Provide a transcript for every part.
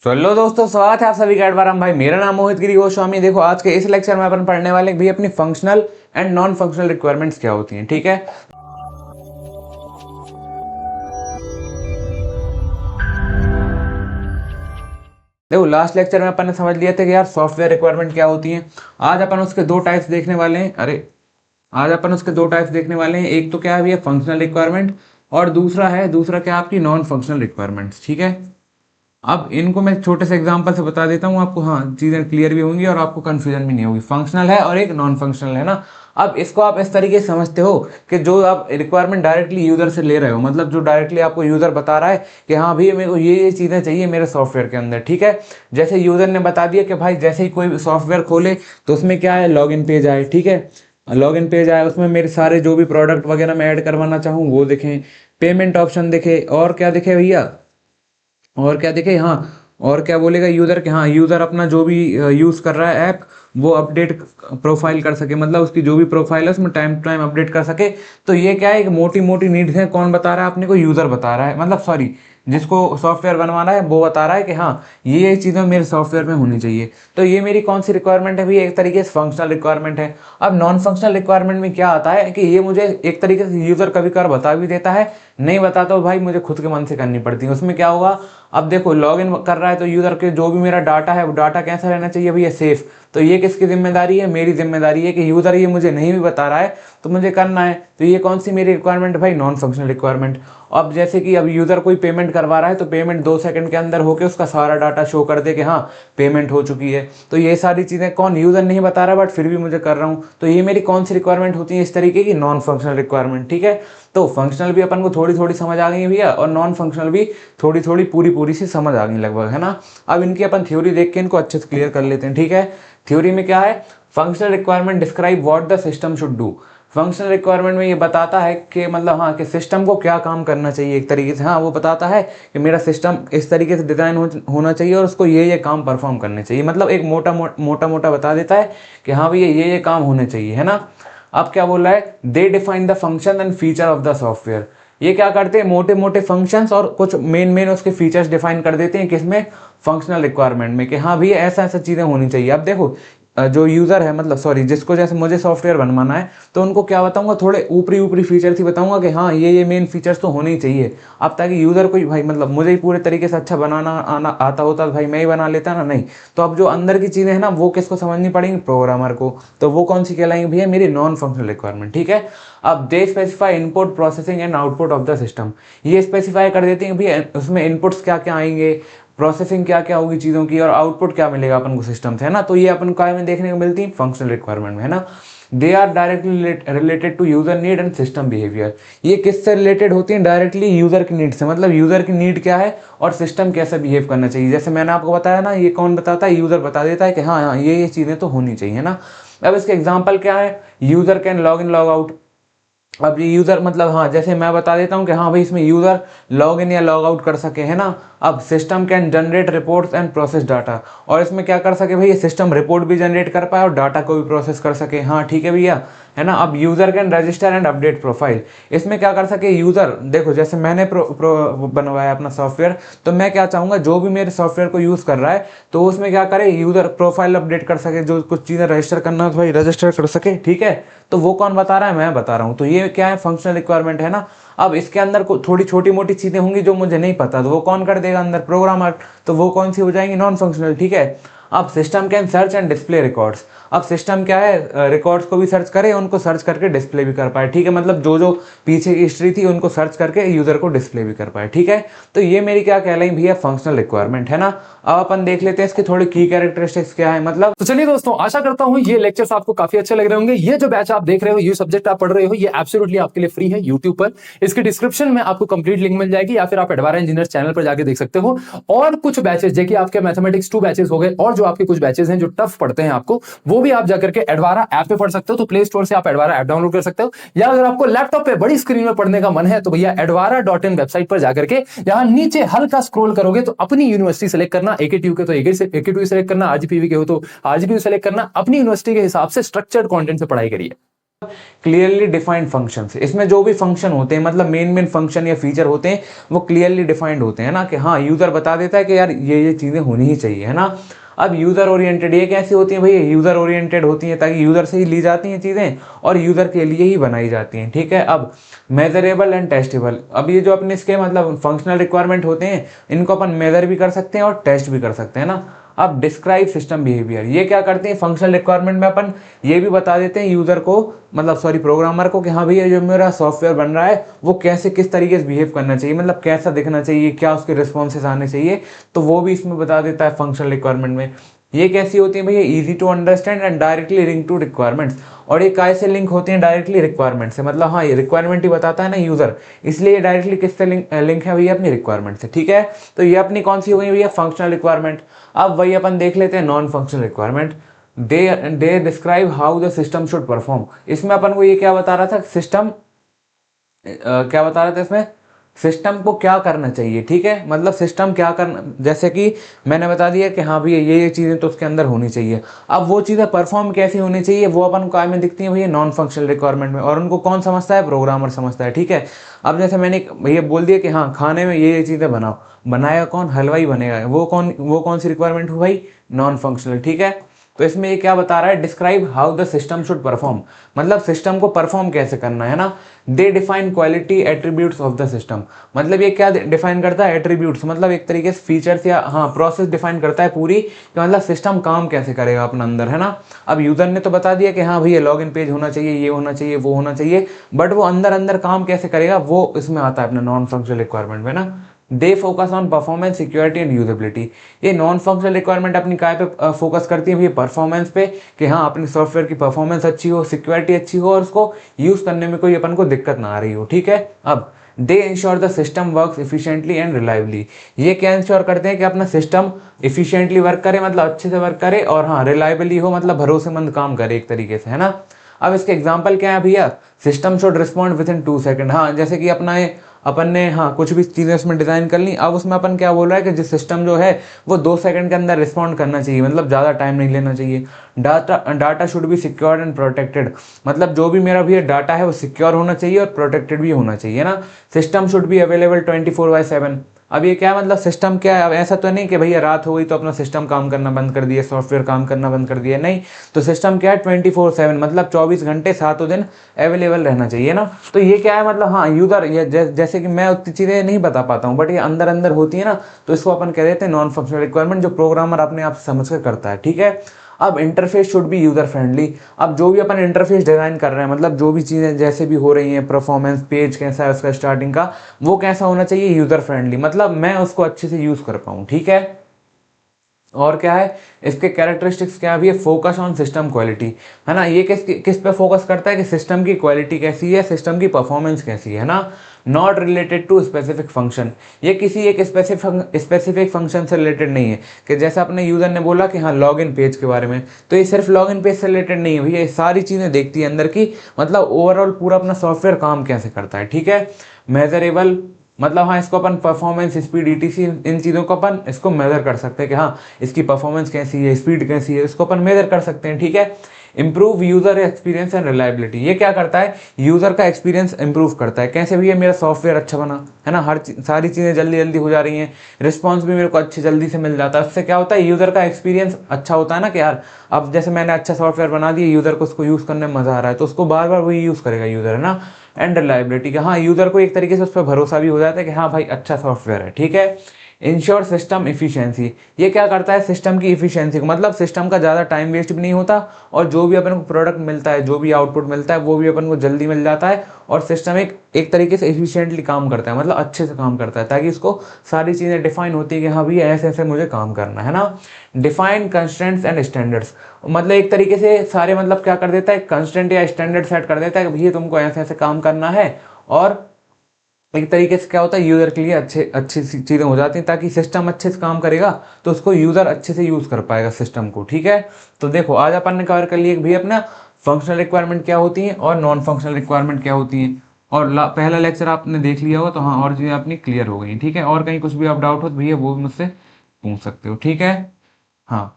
तो हेलो दोस्तों, स्वागत है आप सभी का एडवाराम भाई। मेरा नाम मोहित गिरी गोस्वामी। देखो, आज के इस लेक्चर में अपन पढ़ने वाले हैं भी अपनी functional and non functional requirements क्या होती हैं। ठीक है, देखो लास्ट लेक्चर में अपन ने समझ लिया था कि यार सॉफ्टवेयर रिक्वायरमेंट क्या होती है। आज अपन उसके दो टाइप्स देखने वाले हैं। आज अपन उसके दो टाइप्स देखने वाले हैं। एक तो क्या है भैया फंक्शनल रिक्वायरमेंट, और दूसरा क्या आपकी नॉन फंक्शनल रिक्वायरमेंट्स। ठीक है, अब इनको मैं छोटे से एग्जांपल से बता देता हूँ आपको। हाँ, चीज़ें क्लियर भी होंगी और आपको कंफ्यूजन भी नहीं होगी। फंक्शनल है और एक नॉन फंक्शनल है ना। अब इसको आप इस तरीके से समझते हो कि जो आप रिक्वायरमेंट डायरेक्टली यूजर से ले रहे हो, मतलब जो डायरेक्टली आपको यूजर बता रहा है कि हाँ भैया मेरे को ये चीज़ें चाहिए मेरे सॉफ्टवेयर के अंदर। ठीक है, जैसे यूजर ने बता दिया कि भाई जैसे ही कोई सॉफ्टवेयर खोले तो उसमें क्या है, लॉगिन पेज आए। ठीक है, लॉगिन पेज आए, उसमें मेरे सारे जो भी प्रोडक्ट वगैरह मैं ऐड करवाना चाहूँ वो दिखें, पेमेंट ऑप्शन दिखे, और क्या दिखे भैया, और क्या दिखे, हाँ, और क्या बोलेगा यूज़र के, हाँ यूज़र अपना जो भी यूज़ कर रहा है ऐप वो अपडेट प्रोफाइल कर सके, मतलब उसकी जो भी प्रोफाइल है उसमें टाइम टू टाइम अपडेट कर सके। तो ये क्या है, एक मोटी मोटी नीड्स है। कौन बता रहा है अपने को, यूज़र बता रहा है, मतलब सॉरी जिसको सॉफ्टवेयर बनवाना है वो बता रहा है कि हाँ ये चीज़ें मेरे सॉफ्टवेयर में होनी चाहिए। तो ये मेरी कौन सी रिक्वायरमेंट है भैया, एक तरीके से फंक्शनल रिक्वायरमेंट है। अब नॉन फंक्शनल रिक्वायरमेंट में क्या आता है कि ये मुझे एक तरीके से यूज़र कभी कभार बता भी देता है, नहीं बताता तो भाई मुझे खुद के मन से करनी पड़ती है। उसमें क्या होगा, अब देखो लॉगिन कर रहा है तो यूज़र के जो भी मेरा डाटा है वो डाटा कैसा रहना चाहिए भैया, सेफ। तो ये किसकी जिम्मेदारी है, मेरी जिम्मेदारी है कि यूज़र ये मुझे नहीं भी बता रहा है तो मुझे करना है। तो ये कौन सी मेरी रिक्वायरमेंट है भाई, नॉन फंक्शनल रिक्वायरमेंट। अब जैसे कि अब यूज़र कोई पेमेंट करवा रहा है तो पेमेंट 2 सेकंड के अंदर होकर उसका सारा डाटा शो कर दे कि हाँ पेमेंट हो चुकी है। तो ये सारी चीज़ें कौन, यूज़र नहीं बता रहा बट फिर भी मुझे कर रहा हूँ। तो ये मेरी कौन सी रिक्वायरमेंट होती है, इस तरीके की नॉन फंक्शनल रिक्वायरमेंट। ठीक है, तो फंक्शनल भी अपन को थोड़ी थोड़ी समझ आ गई है भैया, और नॉन फंक्शनल भी थोड़ी थोड़ी पूरी पूरी सी समझ आ गई लगभग, है ना। अब इनकी अपन थ्योरी देख के इनको अच्छे से क्लियर कर लेते हैं। ठीक है, थ्योरी में क्या है, functional requirement describe what the system should do. Functional requirement में ये बताता है कि मतलब हाँ कि सिस्टम को क्या काम करना चाहिए एक तरीके से। हाँ, वो बताता है कि मेरा सिस्टम इस तरीके से डिज़ाइन होना चाहिए और उसको ये काम परफॉर्म करने चाहिए। मतलब एक मोटा बता देता है कि हाँ भैया ये काम होने चाहिए, है ना। अब क्या बोल रहा है, दे define the function and feature of the software. ये क्या करते हैं, मोटे मोटे फंक्शंस और कुछ मेन उसके फीचर्स डिफाइन कर देते हैं किसमें, फंक्शनल रिक्वायरमेंट में, कि हाँ भैया ऐसा ऐसा चीज़ें होनी चाहिए। अब देखो जो यूज़र है, मतलब सॉरी जिसको, जैसे मुझे सॉफ्टवेयर बनवाना है तो उनको क्या बताऊंगा, थोड़े ऊपरी ऊपरी फीचर्स ही बताऊंगा कि हाँ ये मेन फीचर्स तो होने ही चाहिए। अब ताकि यूज़र को भाई, मतलब मुझे ही पूरे तरीके से अच्छा बनाना आना आता होता तो भाई मैं ही बना लेता ना, नहीं। तो अब जो अंदर की चीज़ें हैं ना वो किसको समझनी पड़ेंगी, प्रोग्रामर को। तो वो कौन सी कहलाएंगी भैया, मेरी नॉन फंक्शनल रिक्वायरमेंट। ठीक है, अब they specify input processing and output of the system. ये स्पेसिफाई कर देते हैं भैया उसमें इनपुट्स क्या क्या आएंगे, प्रोसेसिंग क्या क्या होगी चीज़ों की, और आउटपुट क्या मिलेगा अपन को सिस्टम से, है ना। तो ये अपन को में देखने को मिलती है फंक्शनल रिक्वायरमेंट में, है ना। They are directly related to user need and system behaviour. ये किससे रिलेटेड होती हैं, डायरेक्टली यूजर की नीड से। मतलब यूजर की नीड क्या है और सिस्टम कैसे बिहेव करना चाहिए। जैसे मैंने आपको बताया ना, ये कौन बताता है, यूजर बता देता है कि हाँ हाँ ये चीज़ें तो होनी चाहिए, है ना। अब इसके एग्जाम्पल क्या है, user can log in log out. अब ये यूज़र मतलब हाँ, जैसे मैं बता देता हूँ कि हाँ भाई इसमें यूज़र लॉग इन या लॉग आउट कर सके, है ना। अब system can generate reports and process data, और इसमें क्या कर सके भाई, ये सिस्टम रिपोर्ट भी जनरेट कर पाए और डाटा को भी प्रोसेस कर सके। हाँ ठीक है भैया, है ना। अब user can register and update profile, इसमें क्या कर सके यूज़र, देखो जैसे मैंने बनवाया अपना सॉफ्टवेयर, तो मैं क्या चाहूँगा जो भी मेरे सॉफ्टवेयर को यूज़ कर रहा है तो उसमें क्या करे, यूज़र प्रोफाइल अपडेट कर सके, जो कुछ चीज़ें रजिस्टर करना हो तो भाई रजिस्टर कर सके। ठीक है, तो वो कौन बता रहा है, मैं बता रहा हूँ। तो ये क्या है, फंक्शनल रिक्वायरमेंट, है ना। अब इसके अंदर थोड़ी छोटी मोटी चीज़ें होंगी जो मुझे नहीं पता, तो वो कौन कर देगा अंदर, प्रोग्रामर। तो वो कौन सी हो जाएंगी, नॉन फंक्शनल। ठीक है, अब system can search and display records. अब सिस्टम क्या है, रिकॉर्ड्स को भी सर्च करे, उनको सर्च करके डिस्प्ले भी कर पाए। ठीक है, मतलब जो जो पीछे की हिस्ट्री थी उनको सर्च करके यूजर को डिस्प्ले भी कर पाए। ठीक है, तो ये मेरी क्या कहलाई भैया, फंक्शनल रिक्वायरमेंट, है ना। अब अपन देख लेते हैं इसके थोड़ी की कैरेक्टरिस्टिक्स क्या है, मतलब। तो चलिए दोस्तों, आशा करता हूं ये लेक्चर्स आपको काफी अच्छे लग रहे होंगे। ये जो बैच आप देख रहे हो, ये सब्जेक्ट आप पढ़ रहे हो, ये एब्सोल्युटली आपके लिए फ्री है यूट्यूब पर। इसके डिस्क्रिप्शन में आपको कंप्लीट लिंक मिल जाएगी, या फिर आप एडवारा इंजीनियर्स चैनल पर जाके देख सकते हो। और कुछ बैचेस जैसे आपके मैथमेटिक्स 2 बैचेस हो गए, और जो आपके कुछ बैचेस हैं जो टफ पढ़ते हैं आपको, वो भी आप जाकर के एडवारा ऐप पे पढ़ सकते हो। तो प्ले स्टोर से आप एडवारा ऐप डाउनलोड कर सकते हो, या अगर आपको लैपटॉप पे बड़ी स्क्रीन में पढ़ने का मन है तो भैया edvara.in वेबसाइट पर जाकर के यहां नीचे हल्का स्क्रॉल करोगे तो अपनी यूनिवर्सिटी सेलेक्ट करना, AKTU के तो AKTU सेलेक्ट करना, RGPV के हो तो RGPU सेलेक्ट करना, अपनी यूनिवर्सिटी के हिसाब से स्ट्रक्चर्ड कंटेंट से पढ़ाई करिए। क्लियरली डिफाइंड फंक्शंस, इसमें जो भी फंक्शन होते हैं मतलब मेन फंक्शन या फीचर होते हैं वो क्लियरली डिफाइंड होते हैं ना, कि हाँ यूजर बता देता है कि यार ये चीजें होनी ही चाहिए, है ना। अब यूजर ओरिएंटेड ये कैसी होती है भैया, यूजर ओरिएंटेड होती हैं ताकि यूजर से ही ली जाती हैं चीजें और यूजर के लिए ही बनाई जाती हैं, ठीक है। अब मेजरेबल एंड टेस्टेबल, अब ये जो अपने इसके मतलब फंक्शनल रिक्वायरमेंट होते हैं इनको अपन मेजर भी कर सकते हैं और टेस्ट भी कर सकते हैं ना। अब डिस्क्राइब सिस्टम बिहेवियर, ये क्या करते हैं फंक्शनल रिक्वायरमेंट में अपन ये भी बता देते हैं यूजर को, मतलब सॉरी प्रोग्रामर को, कि हाँ भैया जो मेरा सॉफ्टवेयर बन रहा है वो कैसे किस तरीके से बिहेव करना चाहिए, मतलब कैसा दिखना चाहिए, क्या उसके रिस्पॉन्सेस आने चाहिए, तो वो भी इसमें बता देता है फंक्शनल रिक्वायरमेंट में। ये कैसी होती है भैया, easy to understand and directly link to requirements, और ये कैसे लिंक होती हैं डायरेक्टली रिक्वायरमेंट से, मतलब हाँ ये रिक्वायरमेंट ही बताता है ना यूजर, इसलिए ये डायरेक्टली किससे लिंक है भैया, अपनी रिक्वायरमेंट से, ठीक है। तो ये अपनी कौन सी हो गई भैया, फंक्शनल रिक्वायरमेंट। अब वही अपन देख लेते हैं non functional requirement. They describe how the system should perform, इसमें अपन को ये क्या बता रहा था, सिस्टम क्या बता रहे थे इसमें, सिस्टम को क्या करना चाहिए, ठीक है, मतलब सिस्टम क्या करना, जैसे कि मैंने बता दिया कि हाँ भैया ये चीज़ें तो उसके अंदर होनी चाहिए। अब वो चीज़ें परफॉर्म कैसी होनी चाहिए वो अपन को काय में दिखती है भैया, नॉन फंक्शनल रिक्वायरमेंट में, और उनको कौन समझता है, प्रोग्रामर समझता है, ठीक है। अब जैसे मैंने भैया बोल दिया कि हाँ खाने में ये चीज़ें बनाओ, बनाएगा कौन, हलवाई बनेगा, वो कौन सी रिक्वायरमेंट हुई भाई, नॉन फंक्शनल, ठीक है। तो इसमें ये क्या बता रहा है, describe how the system should perform, मतलब सिस्टम को परफॉर्म कैसे करना है ना। दे define quality attributes of the system, मतलब ये क्या डिफाइन करता है, एट्रीब्यूट्स, मतलब एक तरीके से फीचर्स या हाँ प्रोसेस डिफाइन करता है पूरी, कि मतलब सिस्टम काम कैसे करेगा अपना अंदर, है ना। अब यूजर ने तो बता दिया कि हाँ भैया लॉगिन पेज होना चाहिए, ये होना चाहिए, वो होना चाहिए, बट वो अंदर अंदर काम कैसे करेगा वो इसमें आता है अपना नॉन फंक्शनल रिक्वायरमेंट में ना। They focus on performance, security and usability, ये नॉन फंक्शनल रिक्वायरमेंट अपनी काय पे फोकस करती है भैया, परफॉर्मेंस पे, कि हाँ अपने सॉफ्टवेयर की परफॉर्मेंस अच्छी हो, सिक्योरिटी अच्छी हो और उसको यूज करने में कोई अपन को दिक्कत ना आ रही हो, ठीक है। अब दे ensure the system works efficiently and reliably, ये क्या इंश्योर करते हैं कि अपना सिस्टम इफिशिएंटली वर्क करे, मतलब अच्छे से वर्क करे, और हाँ रिलायबली हो, मतलब भरोसेमंद काम करे एक तरीके से, है ना। अब इसके एग्जाम्पल क्या है भैया, system should respond with in 2 second, हाँ जैसे कि अपन ने हाँ कुछ भी चीज़ें उसमें डिज़ाइन कर ली, अब उसमें अपन क्या बोल रहा है कि जिस सिस्टम जो है वो 2 सेकंड के अंदर रिस्पॉन्ड करना चाहिए, मतलब ज़्यादा टाइम नहीं लेना चाहिए। Data should be secured and protected, मतलब जो भी मेरा भी डाटा है वो सिक्योर होना चाहिए और प्रोटेक्टेड भी होना चाहिए ना। सिस्टम शुड बी अवेलेबल 24/7, अब ये क्या मतलब सिस्टम क्या है, अब ऐसा तो नहीं कि भैया रात हो गई तो अपना सिस्टम काम करना बंद कर दिया, सॉफ्टवेयर काम करना बंद कर दिया, नहीं। तो सिस्टम क्या है 24/7, मतलब 24 घंटे 7 दिन अवेलेबल रहना चाहिए ना। तो ये क्या है मतलब हाँ यूजर जैसे कि मैं उतनी चीज़ें नहीं बता पाता हूँ बट ये अंदर अंदर होती है ना, तो इसको अपन कह देते हैं नॉन फंक्शनल रिक्वायरमेंट, जो प्रोग्रामर अपने आप समझ कर करता है, ठीक है। अब interface should be user friendly, अब जो भी अपन इंटरफेस डिजाइन कर रहे हैं, मतलब जो भी चीज़ें जैसे भी हो रही हैं, परफॉर्मेंस पेज कैसा है उसका स्टार्टिंग का, वो कैसा होना चाहिए, यूजर फ्रेंडली, मतलब मैं उसको अच्छे से यूज कर पाऊँ, ठीक है। और क्या है इसके कैरेक्टरिस्टिक्स, क्या भी है, फोकस ऑन सिस्टम क्वालिटी, है ना। ये किस पे फोकस करता है कि सिस्टम की क्वालिटी कैसी है, सिस्टम की परफॉर्मेंस कैसी है ना। Not related to specific function, ये किसी एक स्पेसिफिक फंक्शन से रिलेटेड नहीं है, कि जैसा अपने यूजर ने बोला कि हाँ लॉगिन पेज के बारे में, तो ये सिर्फ लॉगिन पेज से रिलेटेड नहीं है भैया, ये सारी चीज़ें देखती है अंदर की, मतलब ओवरऑल पूरा अपना सॉफ्टवेयर काम कैसे करता है, ठीक है। मेजरेबल, मतलब हाँ इसको अपन परफॉर्मेंस, स्पीड, ईटीसी, इन चीज़ों को अपन इसको मेजर कर सकते हैं कि हाँ इसकी परफॉर्मेंस कैसी है, स्पीड कैसी है, इसको अपन मेजर कर सकते हैं, ठीक है। Improve user experience and reliability, ये क्या करता है, यूजर का एक्सपीरियंस इंप्रूव करता है, कैसे भी ये मेरा सॉफ्टवेयर अच्छा बना, है ना, सारी चीज़ें जल्दी जल्दी हो जा रही हैं, रिस्पॉन्स भी मेरे को अच्छी जल्दी से मिल जाता है, उससे क्या होता है यूजर का एक्सपीरियंस अच्छा होता है ना, कि यार अब जैसे मैंने अच्छा सॉफ्टवेयर बना दिया, यूजर को उसको यूज़ करने में मज़ा आ रहा है, तो उसको बार बार वही यूज़ करेगा यूजर, है ना। एंड रिलायबिलिटी का, हाँ यूजर को एक तरीके से उस पर भरोसा भी हो जाता है कि हाँ भाई अच्छा सॉफ्टवेयर है, ठीक है। इंश्योर सिस्टम इफिशियंसी, ये क्या करता है, सिस्टम की इफिशियंसी को, मतलब सिस्टम का ज़्यादा टाइम वेस्ट भी नहीं होता, और जो भी अपन को प्रोडक्ट मिलता है, जो भी आउटपुट मिलता है वो भी अपन को जल्दी मिल जाता है, और सिस्टम एक तरीके से इफिशियंटली काम करता है, मतलब अच्छे से काम करता है, ताकि इसको सारी चीज़ें डिफाइन होती है कि हाँ भैया ऐसे ऐसे मुझे काम करना है ना। डिफाइन कंस्ट्रेंट्स एंड स्टैंडर्ड्स, मतलब एक तरीके से सारे मतलब क्या कर देता है, कंस्ट्रेंट या स्टैंडर्ड सेट कर देता है कि भैया तुमको ऐसे ऐसे काम करना है, और एक तरीके से क्या होता है यूजर के लिए अच्छी सी चीज़ें हो जाती हैं, ताकि सिस्टम अच्छे से काम करेगा तो उसको यूजर अच्छे से यूज कर पाएगा सिस्टम को, ठीक है। तो देखो आज अपन ने कवर कर लिया भी अपना फंक्शनल रिक्वायरमेंट क्या होती है और नॉन फंक्शनल रिक्वायरमेंट क्या होती है, और पहला लेक्चर आपने देख लिया होगा, तो हाँ और चीज़ें अपनी क्लियर हो गई, ठीक है। और कहीं कुछ भी आप डाउट हो तो भैया वो भी मुझसे पूछ सकते हो, ठीक है। हाँ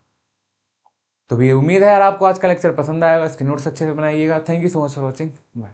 तो भी उम्मीद है यार आपको आज का लेक्चर पसंद आएगा, इसके नोट्स अच्छे से बनाइएगा। Thank you so much for watching, bye.